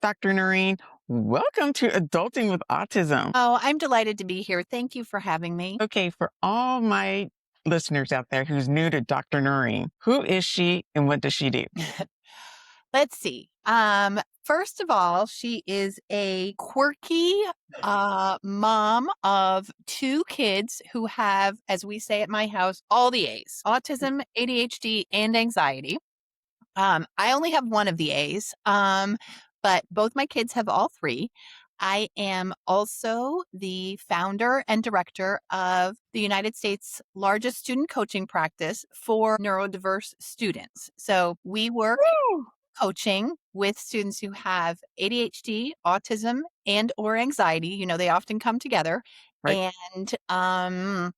Dr. Norrine. Welcome to Adulting with Autism. Oh, I'm delighted to be here. Thank you for having me. Okay, for all my listeners out there who's new to Dr. Norrine, who is she and what does she do? Let's see. First of all, she is a quirky mom of two kids who have, as we say at my house, all the A's: autism, ADHD, and anxiety. I only have one of the A's, but both my kids have all three. I am also the founder and director of the United States' largest student coaching practice for neurodiverse students. So we work Woo! coaching with students who have ADHD, autism, and or anxiety. They often come together. Right. And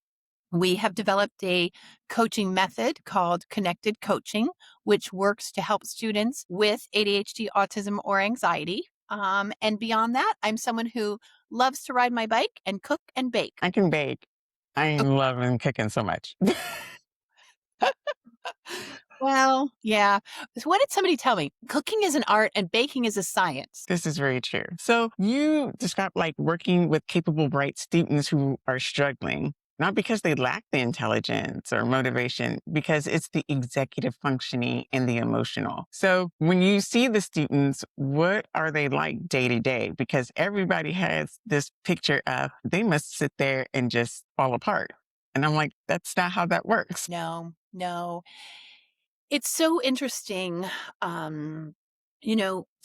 we have developed a coaching method called connected coaching, which works to help students with ADHD, autism, or anxiety. And beyond that, I'm someone who loves to ride my bike and cook and bake. I can bake. I love cooking so much. Well, yeah. So what did somebody tell me? Cooking is an art and baking is a science. This is very true. So you describe like working with capable, bright students who are struggling, not because they lack the intelligence or motivation, because it's the executive functioning and the emotional. So when you see the students, what are they like day to day? Because everybody has this picture of they must sit there and just fall apart. And I'm like, that's not how that works. No, no. It's so interesting.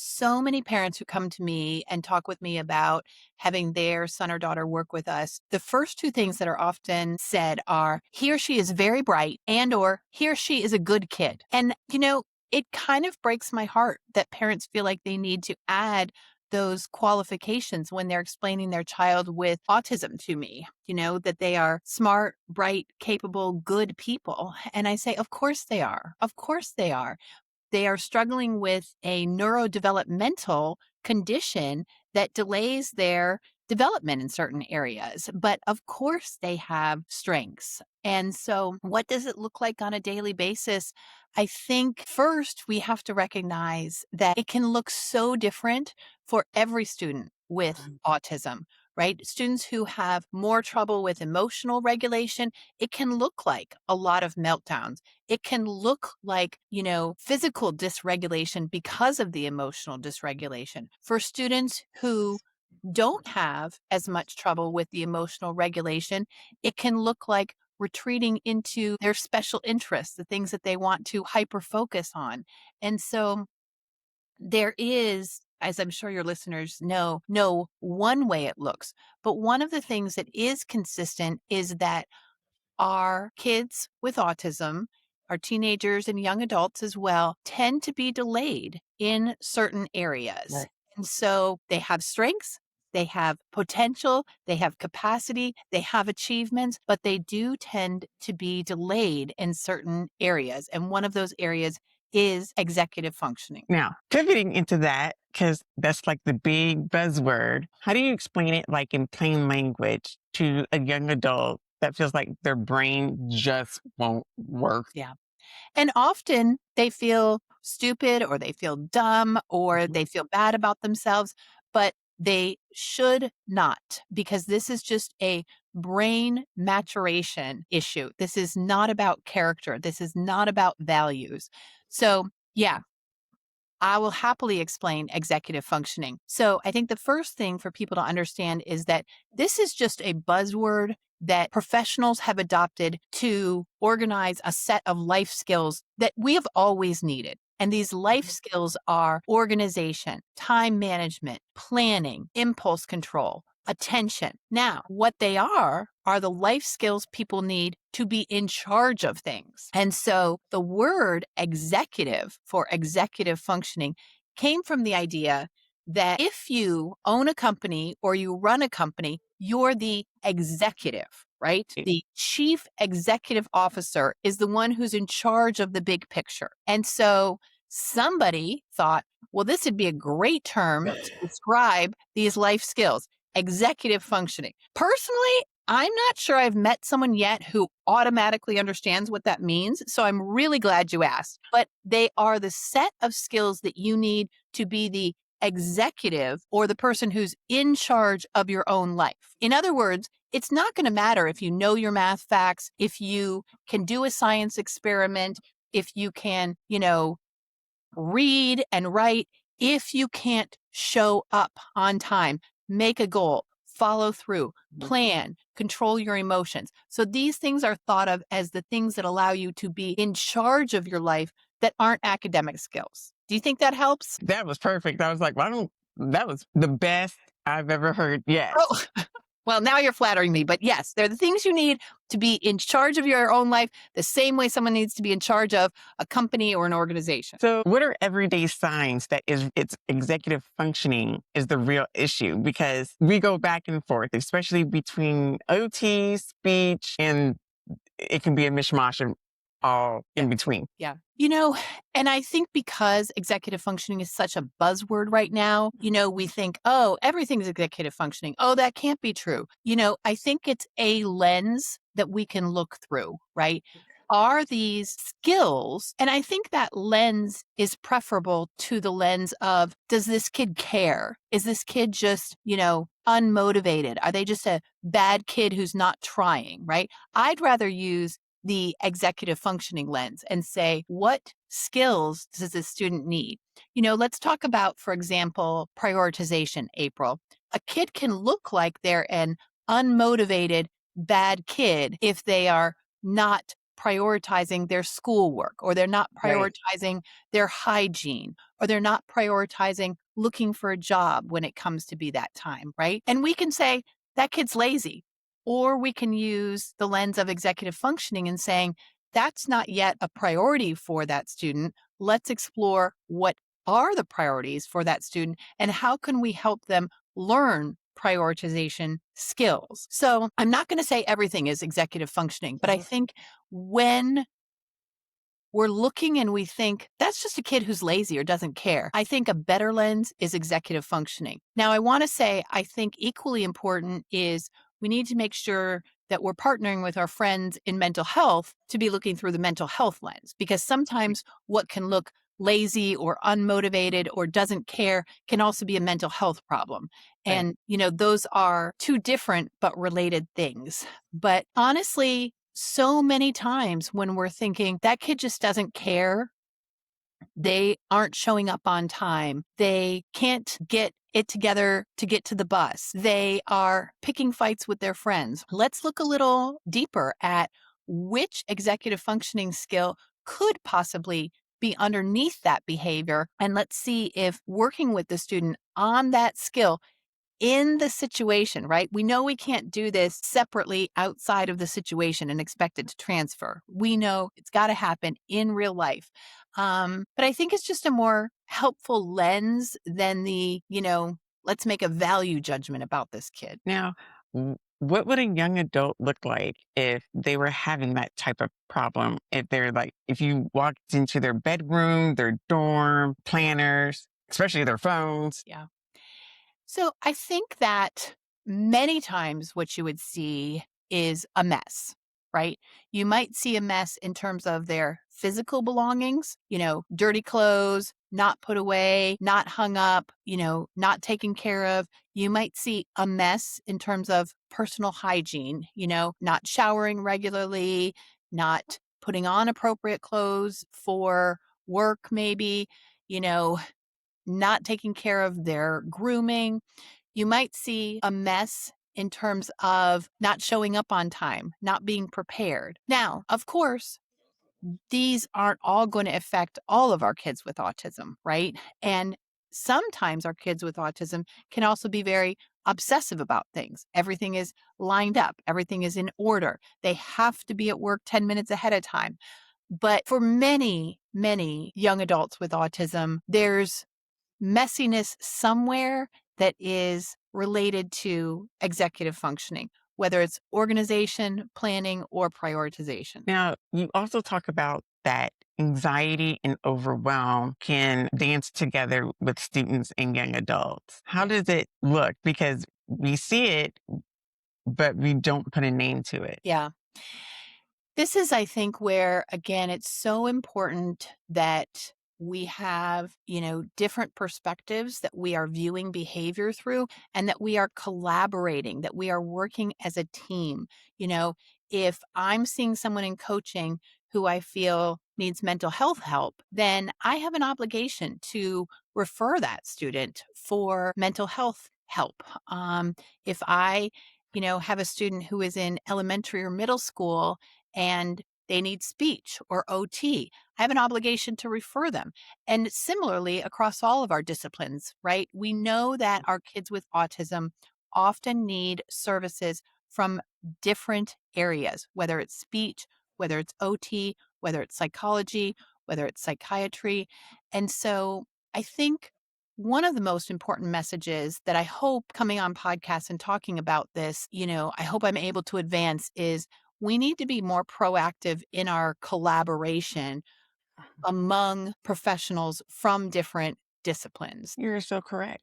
So many parents who come to me and talk with me about having their son or daughter work with us. The first two things that are often said are he or she is very bright and or he or she is a good kid. And, it kind of breaks my heart that parents feel like they need to add those qualifications when they're explaining their child with autism to me, that they are smart, bright, capable, good people. And I say, of course they are. Of course they are. They are struggling with a neurodevelopmental condition that delays their development in certain areas. But of course, they have strengths. And so, what does it look like on a daily basis? I think first we have to recognize that it can look so different for every student with autism, right? Students who have more trouble with emotional regulation, it can look like a lot of meltdowns. It can look like, physical dysregulation because of the emotional dysregulation. For students who don't have as much trouble with the emotional regulation, it can look like retreating into their special interests, the things that they want to hyper focus on. And so there is, as I'm sure your listeners know, no one way it looks. But one of the things that is consistent is that our kids with autism, our teenagers and young adults as well, tend to be delayed in certain areas. Right. And so they have strengths, they have potential, they have capacity, they have achievements, but they do tend to be delayed in certain areas. And one of those areas is executive functioning. Now, pivoting into that, because that's like the big buzzword, how do you explain it like in plain language to a young adult that feels like their brain just won't work? Yeah. And often they feel stupid or they feel dumb or Mhm. they feel bad about themselves, but they should not, because this is just a brain maturation issue. This is not about character. This is not about values. So, yeah, I will happily explain executive functioning. So, I think the first thing for people to understand is that this is just a buzzword that professionals have adopted to organize a set of life skills that we have always needed. And these life skills are organization, time management, planning, impulse control, attention. Now, what they are the life skills people need to be in charge of things. And so the word executive for executive functioning came from the idea that if you own a company or you run a company, you're the executive, right? The chief executive officer is the one who's in charge of the big picture. And so somebody thought, well, this would be a great term to describe these life skills, executive functioning. Personally, I'm not sure I've met someone yet who automatically understands what that means. So I'm really glad you asked. But they are the set of skills that you need to be the executive or the person who's in charge of your own life. In other words, it's not going to matter if you know your math facts, if you can do a science experiment, if you can, read and write, if you can't show up on time, make a goal, follow through, plan, control your emotions. So these things are thought of as the things that allow you to be in charge of your life that aren't academic skills. Do you think that helps? That was perfect. I was like, why don't, that was the best I've ever heard. Yes. Oh, well, now you're flattering me, but yes, they're the things you need to be in charge of your own life, the same way someone needs to be in charge of a company or an organization. So, what are everyday signs that its executive functioning is the real issue? Because we go back and forth, especially between OT, speech, and it can be a mishmash of all in between. Yeah. And I think because executive functioning is such a buzzword right now, we think, oh, everything's executive functioning. Oh, that can't be true. I think it's a lens that we can look through, right? Are these skills? And I think that lens is preferable to the lens of, does this kid care? Is this kid just, unmotivated? Are they just a bad kid who's not trying, right? I'd rather use the executive functioning lens and say, what skills does this student need? Let's talk about, for example, prioritization, April. A kid can look like they're an unmotivated, bad kid if they are not prioritizing their schoolwork, or they're not Right. prioritizing their hygiene, or they're not prioritizing looking for a job when it comes to be that time, right? And we can say, that kid's lazy. Or we can use the lens of executive functioning and saying, that's not yet a priority for that student. Let's explore what are the priorities for that student and how can we help them learn prioritization skills. So I'm not going to say everything is executive functioning, but I think when we're looking and we think that's just a kid who's lazy or doesn't care, I think a better lens is executive functioning. Now, I want to say, I think equally important is we need to make sure that we're partnering with our friends in mental health to be looking through the mental health lens, because sometimes what can look lazy or unmotivated or doesn't care can also be a mental health problem. Right. And, those are two different but related things. But honestly, so many times when we're thinking that kid just doesn't care, they aren't showing up on time, they can't get it together to get to the bus, they are picking fights with their friends. Let's look a little deeper at which executive functioning skill could possibly be underneath that behavior. And let's see if working with the student on that skill in the situation, right? We know we can't do this separately outside of the situation and expect it to transfer. We know it's got to happen in real life. But I think it's just a more helpful lens than let's make a value judgment about this kid. Now, what would a young adult look like if they were having that type of problem? If they're like, if you walked into their bedroom, their dorm, planners, especially their phones. Yeah. So I think that many times what you would see is a mess, right? You might see a mess in terms of their physical belongings, dirty clothes, not put away, not hung up, not taken care of. You might see a mess in terms of personal hygiene, not showering regularly, not putting on appropriate clothes for work, maybe, you know, not taking care of their grooming. You might see a mess in terms of not showing up on time, not being prepared. Now, of course, these aren't all going to affect all of our kids with autism, right? And sometimes our kids with autism can also be very obsessive about things. Everything is lined up, everything is in order. They have to be at work 10 minutes ahead of time. But for many, many young adults with autism, there's messiness somewhere that is related to executive functioning, whether it's organization, planning, or prioritization. Now, you also talk about that anxiety and overwhelm can dance together with students and young adults. How Yeah. does it look? Because we see it, but we don't put a name to it. Yeah. This is, I think, where, again, it's so important that we have, different perspectives that we are viewing behavior through and that we are collaborating, that we are working as a team. You know, if I'm seeing someone in coaching who I feel needs mental health help, then I have an obligation to refer that student for mental health help. If I, have a student who is in elementary or middle school and they need speech or OT, I have an obligation to refer them. And similarly, across all of our disciplines, right? We know that our kids with autism often need services from different areas, whether it's speech, whether it's OT, whether it's psychology, whether it's psychiatry. And so I think one of the most important messages that I hope coming on podcasts and talking about this, I hope I'm able to advance is we need to be more proactive in our collaboration among professionals from different disciplines. You're so correct.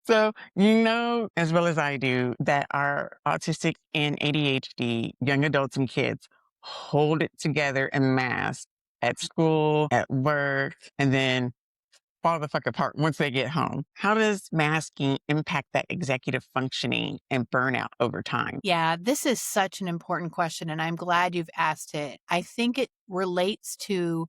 So, you know, as well as I do, that our autistic and ADHD young adults and kids hold it together en masse at school, at work, and then fall the fuck apart once they get home. How does masking impact that executive functioning and burnout over time? Yeah, this is such an important question, and I'm glad you've asked it. I think it relates to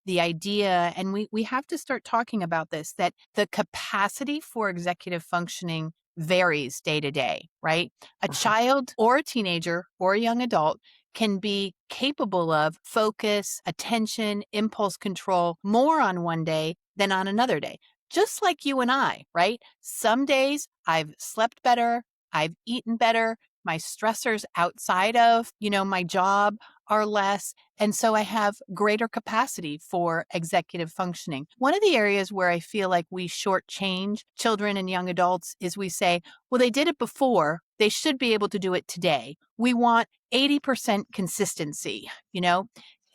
the idea, and we have to start talking about this, that the capacity for executive functioning varies day to day, right? A Uh-huh. child or a teenager or a young adult can be capable of focus, attention, impulse control more on one day than on another day. Just like you and I, right? Some days I've slept better, I've eaten better, my stressors outside of, my job are less. And so I have greater capacity for executive functioning. One of the areas where I feel like we shortchange children and young adults is we say, well, they did it before. They should be able to do it today. We want 80% consistency,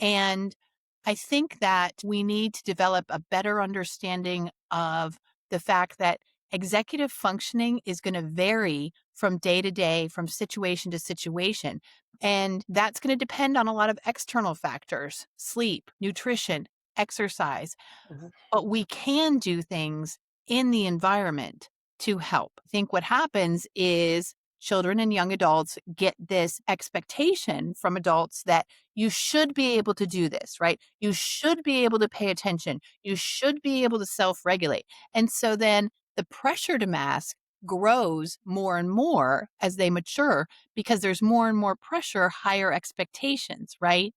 And I think that we need to develop a better understanding of the fact that executive functioning is going to vary from day to day, from situation to situation. And that's going to depend on a lot of external factors: sleep, nutrition, exercise. Mhm. But we can do things in the environment to help. I think what happens is children and young adults get this expectation from adults that you should be able to do this, right? You should be able to pay attention. You should be able to self regulate. And so then the pressure to mask grows more and more as they mature because there's more and more pressure, higher expectations, right?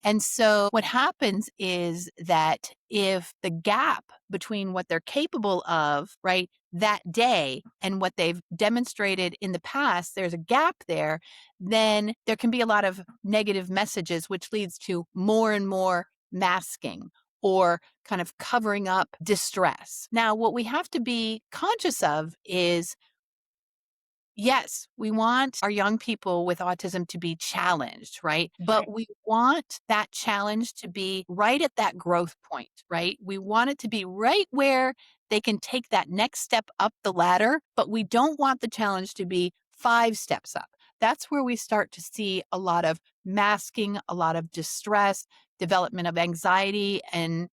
And so what happens is that if the gap between what they're capable of, right, that day and what they've demonstrated in the past, there's a gap there, then there can be a lot of negative messages, which leads to more and more masking or kind of covering up distress. Now, what we have to be conscious of is yes, we want our young people with autism to be challenged, right? Right. But we want that challenge to be right at that growth point, right? We want it to be right where they can take that next step up the ladder, but we don't want the challenge to be 5 steps up. That's where we start to see a lot of masking, a lot of distress, development of anxiety and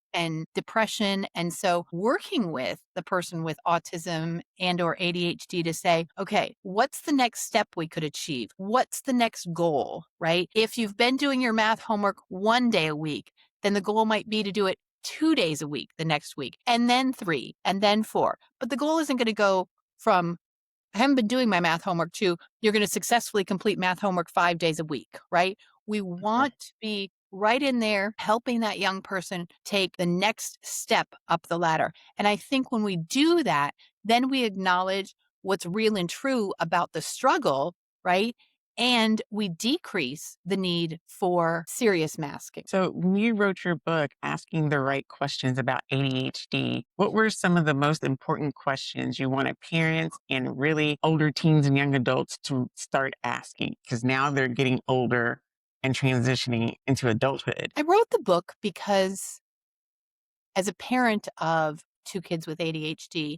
depression. And so working with the person with autism and or ADHD to say, okay, what's the next step we could achieve? What's the next goal, right? If you've been doing your math homework 1 day a week, then the goal might be to do it 2 days a week the next week, and then 3, and then 4. But the goal isn't going to go from I haven't been doing my math homework too. You're going to successfully complete math homework 5 days a week, right? We Okay. want to be right in there helping that young person take the next step up the ladder. And I think when we do that, then we acknowledge what's real and true about the struggle, right? And we decrease the need for serious masking. So, when you wrote your book, Asking the Right Questions About ADHD, what were some of the most important questions you wanted parents and really older teens and young adults to start asking? Because now they're getting older and transitioning into adulthood. I wrote the book because as a parent of 2 kids with ADHD,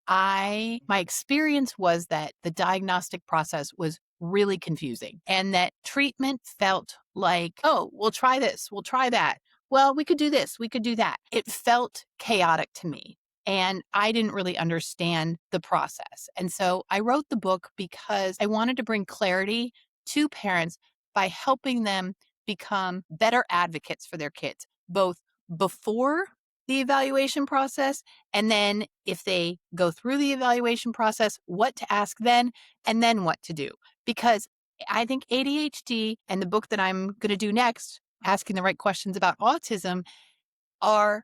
my experience was that the diagnostic process was really confusing and that treatment felt like, oh, we'll try this, we'll try that. well, we could do this, we could do that. It felt chaotic to me. And I didn't really understand the process. And so I wrote the book because I wanted to bring clarity to parents by helping them become better advocates for their kids, both before the evaluation process, and then if they go through the evaluation process, what to ask then, and then what to do. Because I think ADHD and the book that I'm going to do next, Asking the Right Questions About Autism, are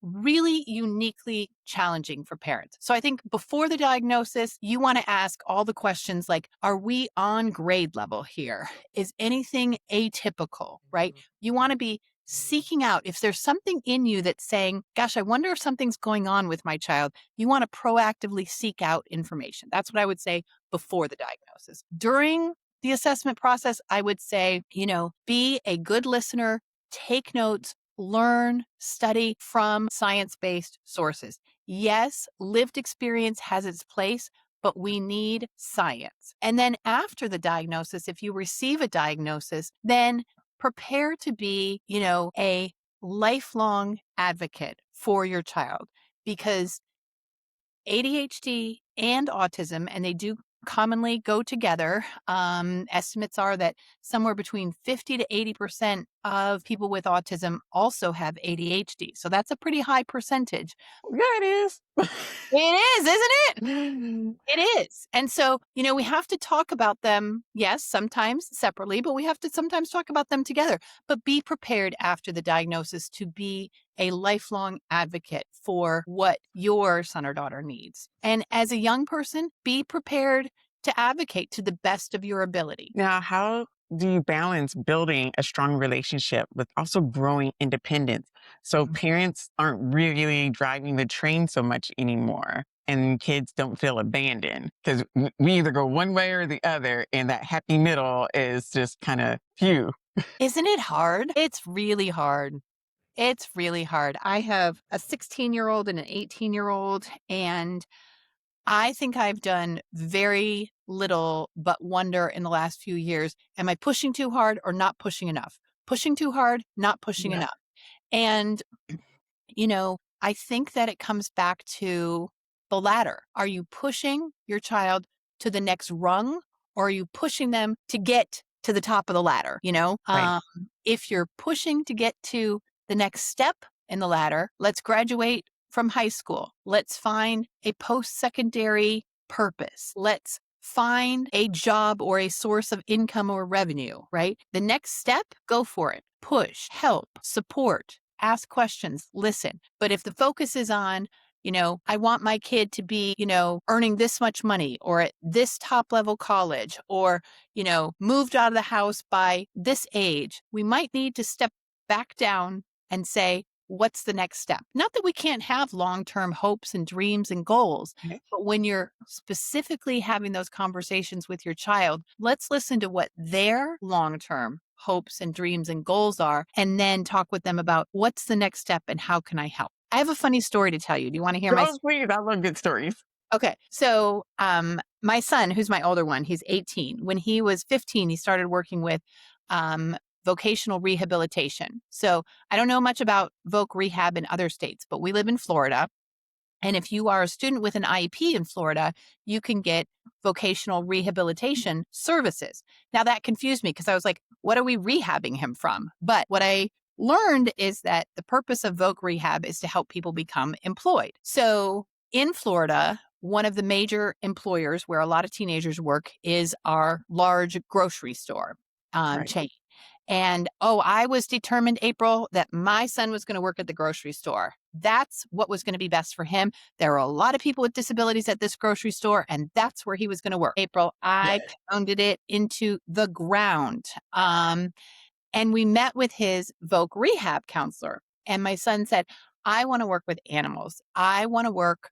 really uniquely challenging for parents. So I think before the diagnosis, you want to ask all the questions like, are we on grade level here? Is anything atypical, right? You want to be seeking out if there's something in you that's saying, gosh, I wonder if something's going on with my child. You want to proactively seek out information. That's what I would say before the diagnosis. During the assessment process, I would say, be a good listener, take notes, learn, study from science-based sources. Yes, lived experience has its place, but we need science. And then after the diagnosis, if you receive a diagnosis, then prepare to be, a lifelong advocate for your child, because ADHD and autism, and they do commonly go together. Estimates are that somewhere between 50 to 80% of people with autism also have ADHD. So that's a pretty high percentage. Yeah, it is. It is, isn't it? It is. And so, we have to talk about them, yes, sometimes separately, but we have to sometimes talk about them together. But be prepared after the diagnosis to be a lifelong advocate for what your son or daughter needs. And as a young person, be prepared to advocate to the best of your ability. Now, how do you balance building a strong relationship with also growing independence so parents aren't really driving the train so much anymore and kids don't feel abandoned? Because we either go one way or the other, and that happy middle is just kind of few. Isn't it hard? It's really hard. It's really hard. I have a 16-year-old and an 18-year-old, and I think I've done very little but wonder in the last few years. Am I pushing too hard or not pushing enough? Pushing too hard, not pushing Yeah. enough. And, I think that it comes back to the latter. Are you pushing your child to the next rung, or are you pushing them to get to the top of the ladder? Right. If you're pushing to get to the next step in the ladder, let's graduate from high school. Let's find a post-secondary purpose. Let's find a job or a source of income or revenue, right? The next step, go for it. Push, help, support, ask questions, listen. But if the focus is on, I want my kid to be, earning this much money or at this top level college or, moved out of the house by this age, we might need to step back down and say, what's the next step? Not that we can't have long-term hopes and dreams and goals, Okay. but when you're specifically having those conversations with your child, let's listen to what their long-term hopes and dreams and goals are, and then talk with them about what's the next step and how can I help? I have a funny story to tell you. Do you want to hear my Oh, please. I love good stories. Okay. So, my son, who's my older one, he's 18. When he was 15, he started working with vocational rehabilitation. So, I don't know much about voc rehab in other states, but we live in Florida. And if you are a student with an IEP in Florida, you can get vocational rehabilitation services. Now, that confused me because I was like, what are we rehabbing him from? But what I learned is that the purpose of voc rehab is to help people become employed. So in Florida, one of the major employers where a lot of teenagers work is our large grocery store Right. chain. And I was determined, April, that my son was going to work at the grocery store. That's what was going to be best for him. There are a lot of people with disabilities at this grocery store, and that's where he was going to work. April, I pounded it into the ground. And we met with his voc rehab counselor. And my son said, I want to work with animals. I want to work,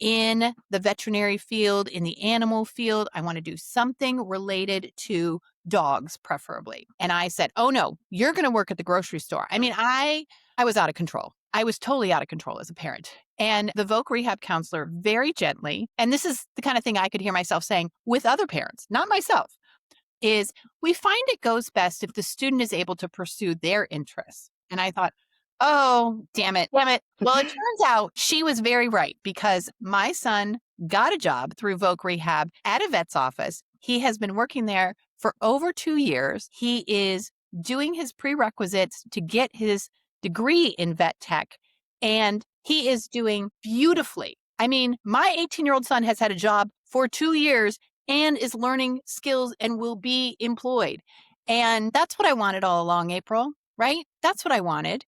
in the veterinary field, in the animal field. I want to do something related to dogs, preferably. And I said, oh no, you're going to work at the grocery store. I mean, I was out of control. I was totally out of control as a parent. And the voc rehab counselor very gently, and this is the kind of thing I could hear myself saying with other parents, not myself, is we find it goes best if the student is able to pursue their interests. And I thought, oh, damn it. Damn it. Well, it turns out she was very right because my son got a job through Voc Rehab at a vet's office. He has been working there for over 2 years. He is doing his prerequisites to get his degree in vet tech, and he is doing beautifully. I mean, my 18-year-old son has had a job for 2 years and is learning skills and will be employed. And that's what I wanted all along, April, right? That's what I wanted.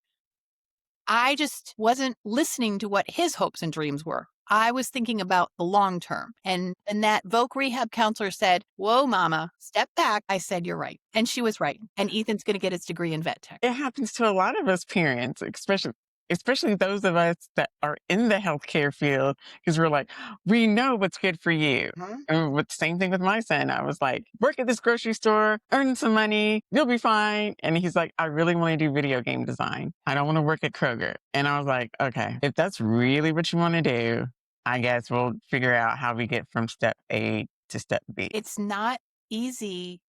I just wasn't listening to what his hopes and dreams were. I was thinking about the long term. And that Voc rehab counselor said, "Whoa, mama, step back." I said, "You're right." And she was right. And Ethan's going to get his degree in vet tech. It happens to a lot of us parents, especially those of us that are in the healthcare field, because we're like, we know what's good for you. Mhm. And with same thing with my son, I was like, work at this grocery store, earn some money, you'll be fine. And he's like, I really want to do video game design. I don't want to work at Kroger. And I was like, okay, if that's really what you want to do, I guess we'll figure out how we get from step A to step B. It's not easy.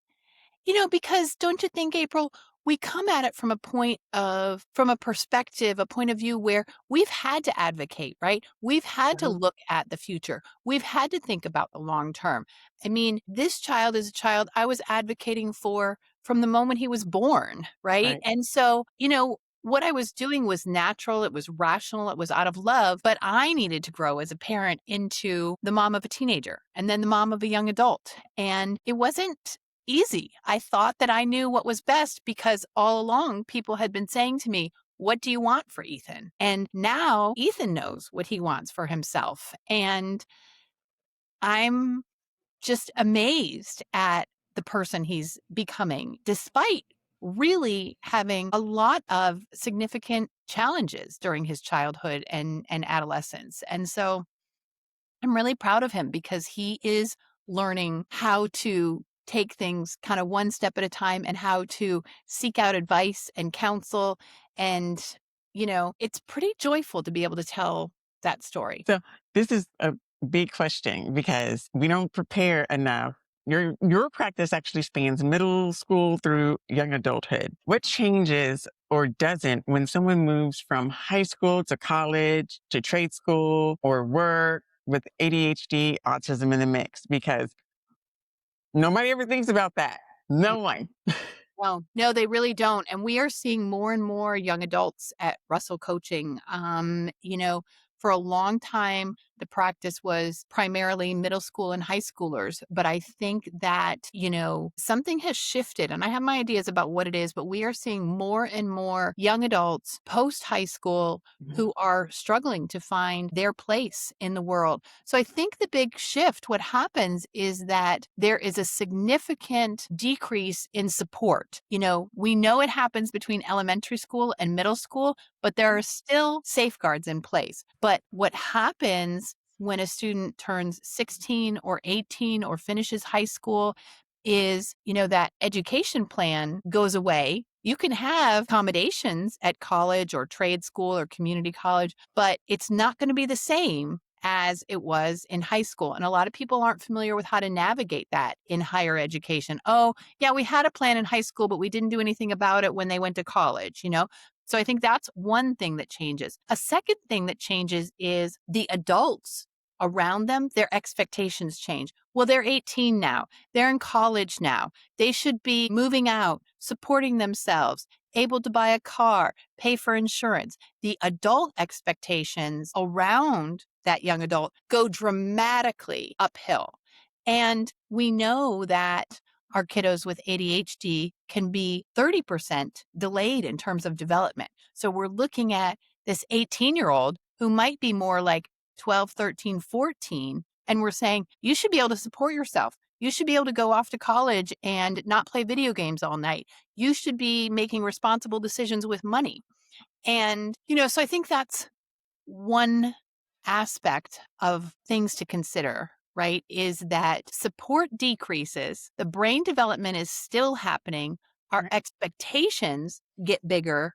Because don't you think, April, we come at it from a perspective, a point of view where we've had to advocate, right? We've had to Mhm. look at the future. We've had to think about the long term. I mean, this child is a child I was advocating for from the moment he was born, right? Right. And so, what I was doing was natural, it was rational, it was out of love, but I needed to grow as a parent into the mom of a teenager and then the mom of a young adult. And it wasn't easy. I thought that I knew what was best because all along people had been saying to me, "What do you want for Ethan?" And now Ethan knows what he wants for himself. And I'm just amazed at the person he's becoming, despite really having a lot of significant challenges during his childhood and adolescence. And so I'm really proud of him because he is learning how to take things kind of one step at a time and how to seek out advice and counsel. And, it's pretty joyful to be able to tell that story. So this is a big question because we don't prepare enough. Your practice actually spans middle school through young adulthood. What changes or doesn't when someone moves from high school to college to trade school or work with ADHD, autism in the mix? Because nobody ever thinks about that. No one. No, they really don't. And we are seeing more and more young adults at Russell Coaching. For a long time, the practice was primarily middle school and high schoolers. But I think that, something has shifted. And I have my ideas about what it is, but we are seeing more and more young adults post high school Mhm. who are struggling to find their place in the world. So I think the big shift, what happens is that there is a significant decrease in support. We know it happens between elementary school and middle school, but there are still safeguards in place. But what happens when a student turns 16 or 18 or finishes high school is, that education plan goes away. You can have accommodations at college or trade school or community college, but it's not going to be the same as it was in high school. And a lot of people aren't familiar with how to navigate that in higher education. Oh, yeah, we had a plan in high school, but we didn't do anything about it when they went to college. So I think that's one thing that changes. A second thing that changes is the adults around them, their expectations change. Well, they're 18 now. They're in college now. They should be moving out, supporting themselves, able to buy a car, pay for insurance. The adult expectations around that young adult go dramatically uphill. And we know that our kiddos with ADHD can be 30% delayed in terms of development. So we're looking at this 18-year-old who might be more like 12, 13, 14, and we're saying, you should be able to support yourself. You should be able to go off to college and not play video games all night. You should be making responsible decisions with money. And, so I think that's one aspect of things to consider, right? Is that support decreases, the brain development is still happening, our Right. expectations get bigger.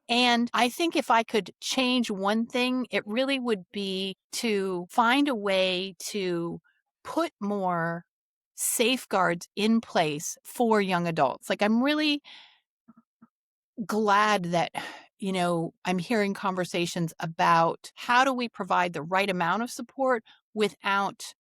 And I think if I could change one thing, it really would be to find a way to put more safeguards in place for young adults. Like I'm really glad that, I'm hearing conversations about how do we provide the right amount of support without,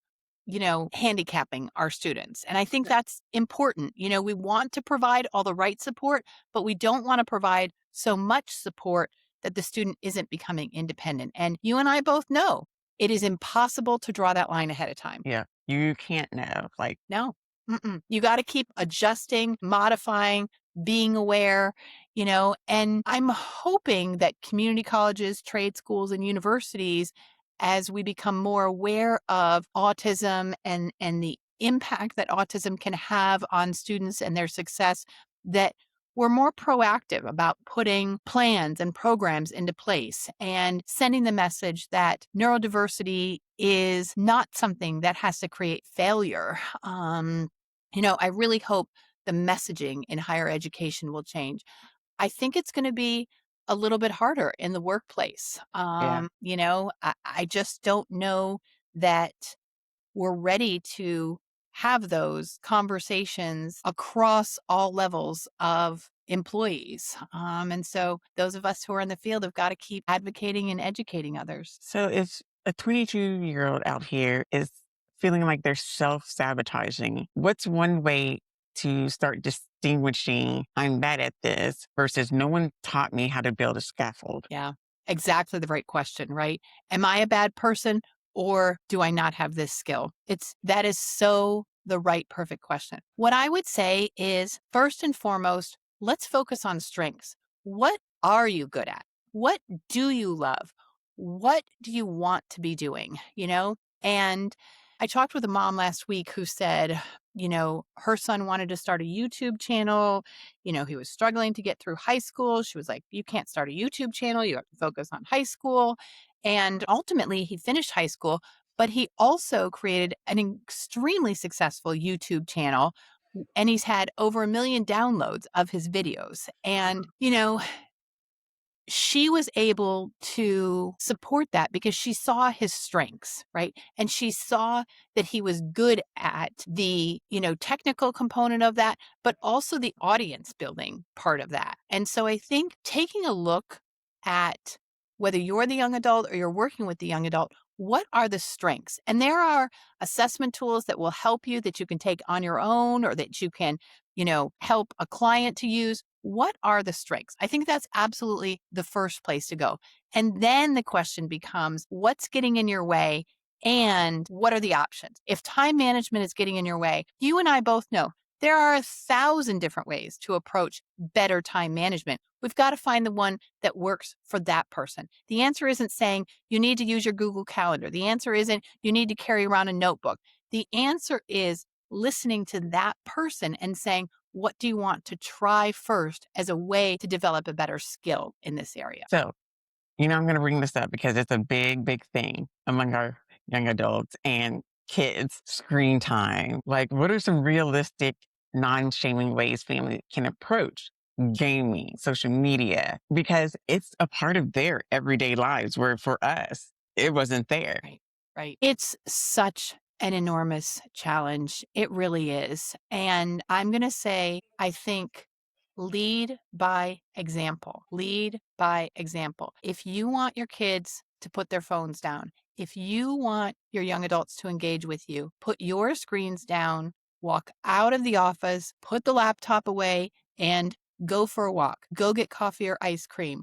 handicapping our students. And I think that's important. We want to provide all the right support, but we don't want to provide so much support that the student isn't becoming independent. And you and I both know it is impossible to draw that line ahead of time. Yeah. You can't know. Like, No. Mm-mm. You got to keep adjusting, modifying, being aware, and I'm hoping that community colleges, trade schools, and universities, as we become more aware of autism and the impact that autism can have on students and their success, that we're more proactive about putting plans and programs into place and sending the message that neurodiversity is not something that has to create failure. I really hope the messaging in higher education will change. I think it's going to be a little bit harder in the workplace. yeah. I just don't know that we're ready to have those conversations across all levels of employees. And so those of us who are in the field have got to keep advocating and educating others. So if a 22-year-old out here is feeling like they're self sabotaging, what's one way to start distinguishing I'm bad at this versus no one taught me how to build a scaffold? Yeah, exactly the right question, right? Am I a bad person or do I not have this skill? That is so the right perfect question. What I would say is first and foremost, let's focus on strengths. What are you good at? What do you love? What do you want to be doing? And I talked with a mom last week who said, her son wanted to start a YouTube channel. He was struggling to get through high school. She was like, you can't start a YouTube channel. You have to focus on high school. And ultimately, he finished high school, but he also created an extremely successful YouTube channel. And he's had over 1 million downloads of his videos. And, she was able to support that because she saw his strengths, right? And she saw that he was good at the, technical component of that, but also the audience building part of that. And so I think taking a look at whether you're the young adult or you're working with the young adult, what are the strengths? And there are assessment tools that will help you that you can take on your own or that you can, help a client to use. What are the strengths? I think that's absolutely the first place to go. And then the question becomes what's getting in your way and what are the options? If time management is getting in your way, you and I both know there are 1,000 different ways to approach better time management. We've got to find the one that works for that person. The answer isn't saying you need to use your Google Calendar. The answer isn't you need to carry around a notebook. The answer is listening to that person and saying, what do you want to try first as a way to develop a better skill in this area? So, I'm going to bring this up because it's a big, big thing among our young adults and kids screen time. Like, what are some realistic, non shaming ways family can approach gaming, social media? Because it's a part of their everyday lives where for us, it wasn't there. Right, right. It's such an enormous challenge. It really is. And I'm going to say, I think lead by example. Lead by example. If you want your kids to put their phones down, if you want your young adults to engage with you, put your screens down, walk out of the office, put the laptop away, and go for a walk. Go get coffee or ice cream.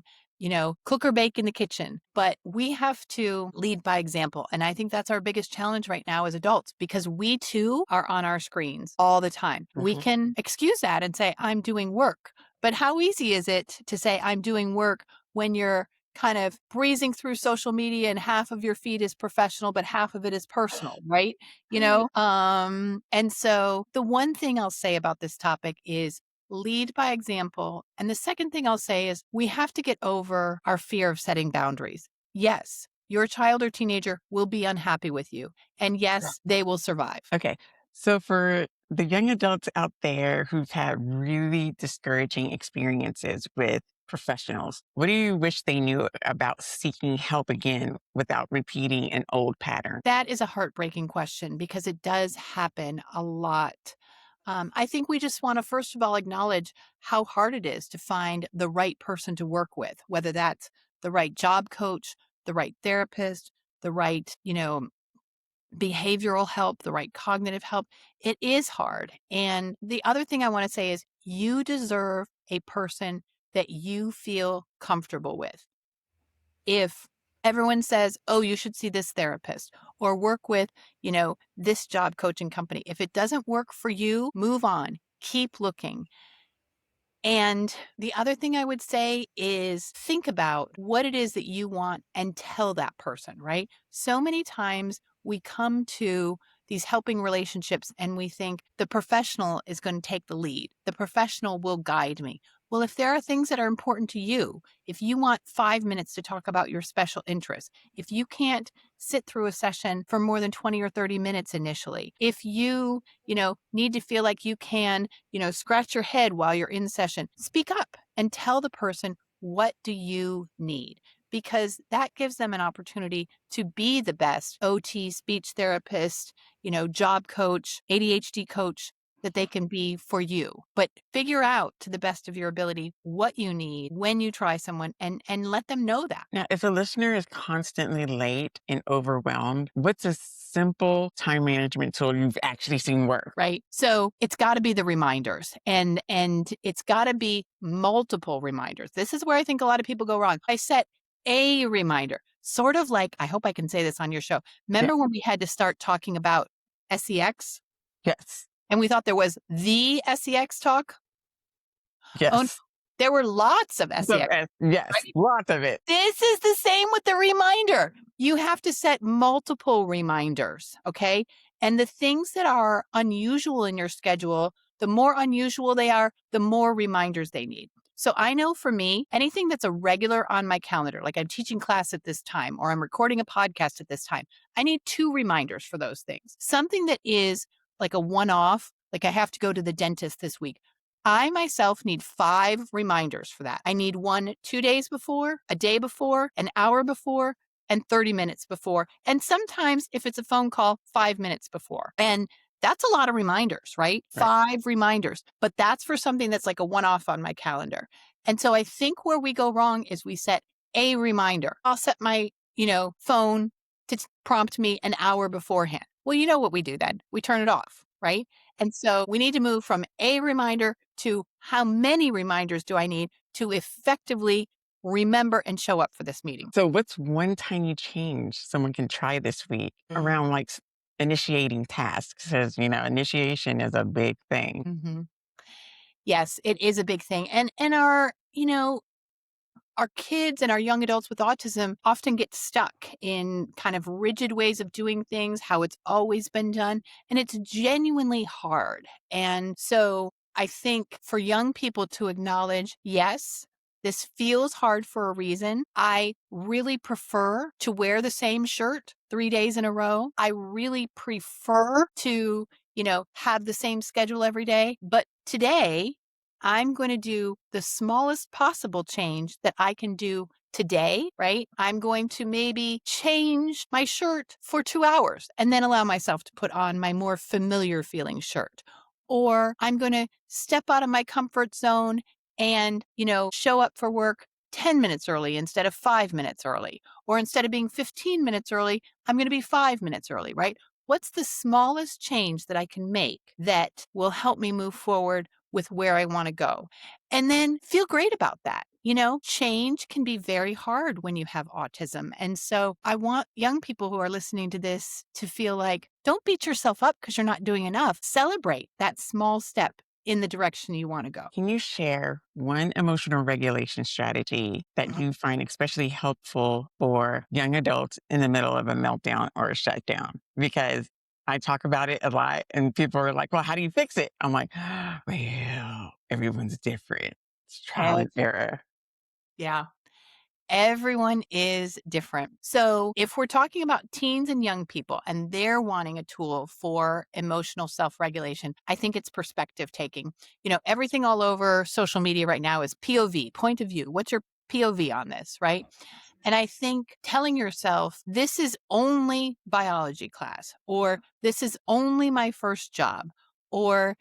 Cook or bake in the kitchen. But we have to lead by example. And I think that's our biggest challenge right now as adults because we too are on our screens all the time. We Mhm. can excuse that and say, I'm doing work. But how easy is it to say, I'm doing work when you're kind of breezing through social media and half of your feed is professional, but half of it is personal, right? And so the one thing I'll say about this topic is lead by example. And the second thing I'll say is we have to get over our fear of setting boundaries. Yes, your child or teenager will be unhappy with you. And yes, they will survive. Okay. So for the young adults out there who've had really discouraging experiences with professionals, what do you wish they knew about seeking help again without repeating an old pattern? That is a heartbreaking question because it does happen a lot. I think we just want to, first of all, acknowledge how hard it is to find the right person to work with, whether that's the right job coach, the right therapist, the right, behavioral help, the right cognitive help. It is hard. And the other thing I want to say is you deserve a person that you feel comfortable with. If everyone says, oh, you should see this therapist or work with, this job coaching company, if it doesn't work for you, move on, keep looking. And the other thing I would say is think about what it is that you want and tell that person, right? So many times we come to these helping relationships and we think the professional is going to take the lead. The professional will guide me. Well, if there are things that are important to you, if you want 5 minutes to talk about your special interests, if you can't sit through a session for more than 20 or 30 minutes initially, if you, need to feel like you can scratch your head while you're in session, speak up and tell the person, what do you need? Because that gives them an opportunity to be the best OT, speech therapist, job coach, ADHD coach that they can be for you. But figure out to the best of your ability what you need when you try someone and let them know that. Now, if a listener is constantly late and overwhelmed, what's a simple time management tool you've actually seen work? Right. So it's got to be the reminders and it's got to be multiple reminders. This is where I think a lot of people go wrong. I set a reminder, sort of like, I hope I can say this on your show. Yeah. Remember when we had to start talking about SEX Yes. and we thought there was the SEX talk? Oh, no, Yes. there were lots of SEX. Yes. Right? Lots of it. This is the same with the reminder. You have to set multiple reminders, okay? And the things that are unusual in your schedule, the more unusual they are, the more reminders they need. So I know for me, anything that's a regular on my calendar, like I'm teaching class at this time or I'm recording a podcast at this time, I need 2 reminders for those things. Something that is like a one-off, like I have to go to the dentist this week. I myself need 5 reminders for that. I need one 2 days before, a day before, an hour before, and 30 minutes before. And sometimes if it's a phone call, 5 minutes before. And that's a lot of reminders, right? Right. 5 reminders. But that's for something that's like a one off on my calendar. And so I think where we go wrong is we set a reminder. I'll set my, phone to prompt me an hour beforehand. Well, you know what we do then? We turn it off, right? And so we need to move from a reminder to how many reminders do I need to effectively remember and show up for this meeting. So, what's one tiny change someone can try this week Mm. around initiating tasks? Because, initiation is a big thing. Hmm. Yes, it is a big thing. And our kids and our young adults with autism often get stuck in kind of rigid ways of doing things, how it's always been done. And it's genuinely hard. And so I think for young people to acknowledge, yes, this feels hard for a reason. I really prefer to wear the same shirt 3 days in a row. I really prefer to, have the same schedule every day. But today, I'm going to do the smallest possible change that I can do today, right? I'm going to maybe change my shirt for 2 hours and then allow myself to put on my more familiar feeling shirt. Or I'm going to step out of my comfort zone and, show up for work 10 minutes early instead of 5 minutes early. Or instead of being 15 minutes early, I'm going to be 5 minutes early, right? What's the smallest change that I can make that will help me move forward with where I want to go? And then feel great about that. Change can be very hard when you have autism. And so I want young people who are listening to this to feel like, don't beat yourself up because you're not doing enough. Celebrate that small step in the direction you want to go. Can you share one emotional regulation strategy that you find especially helpful for young adults in the middle of a meltdown or a shutdown? Because I talk about it a lot and people are like, well, how do you fix it? I'm like, well, everyone's different. It's trial and error. Yeah. Everyone is different. So, if we're talking about teens and young people and they're wanting a tool for emotional self regulation, I think it's perspective taking. Everything all over social media right now is POV, point of view. What's your POV on this, right? And I think telling yourself, this is only biology class, or this is only my first job, or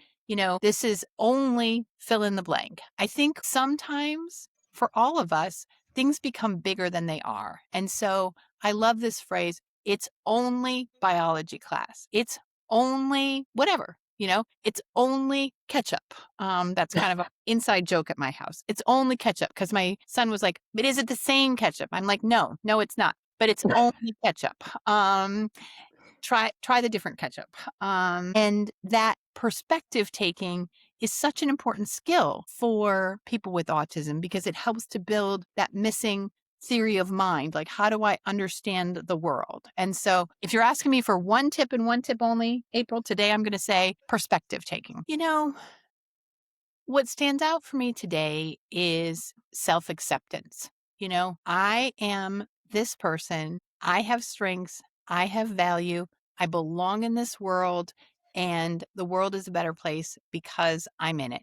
This is only fill in the blank. I think sometimes for all of us, things become bigger than they are. And so I love this phrase, it's only biology class. It's only whatever, it's only ketchup. That's kind of an inside joke at my house. It's only ketchup because my son was like, but is it the same ketchup? I'm like, no, it's not. But it's only ketchup. Try the different ketchup. And that perspective taking is such an important skill for people with autism because it helps to build that missing theory of mind. Like, how do I understand the world? And so, if you're asking me for one tip and one tip only, April, today I'm going to say perspective taking. What stands out for me today is self acceptance. I am this person. I have strengths. I have value. I belong in this world, and the world is a better place because I'm in it.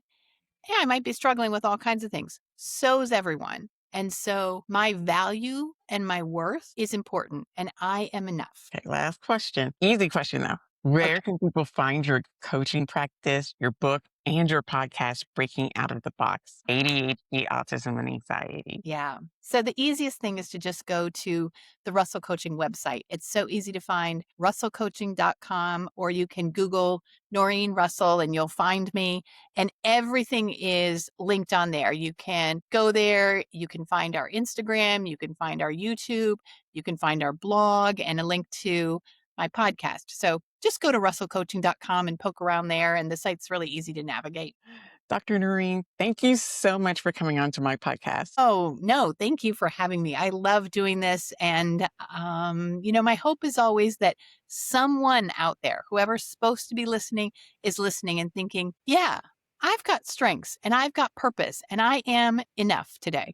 Yeah, I might be struggling with all kinds of things. So's everyone. And so my value and my worth is important, and I am enough. Okay, last question. Easy question though. Where Okay. can people find your coaching practice, your book, and your podcast, Breaking Out of the Box, ADHD, Autism, and Anxiety? Yeah. So the easiest thing is to just go to the Russell Coaching website. It's so easy to find, russellcoaching.com, or you can Google Norrine Russell and you'll find me. And everything is linked on there. You can go there. You can find our Instagram. You can find our YouTube. You can find our blog and a link to my podcast. So just go to russellcoaching.com and poke around there. And the site's really easy to navigate. Dr. Noreen, thank you so much for coming on to my podcast. Oh, no, thank you for having me. I love doing this. And, my hope is always that someone out there, whoever's supposed to be listening, is listening and thinking, yeah, I've got strengths and I've got purpose and I am enough today.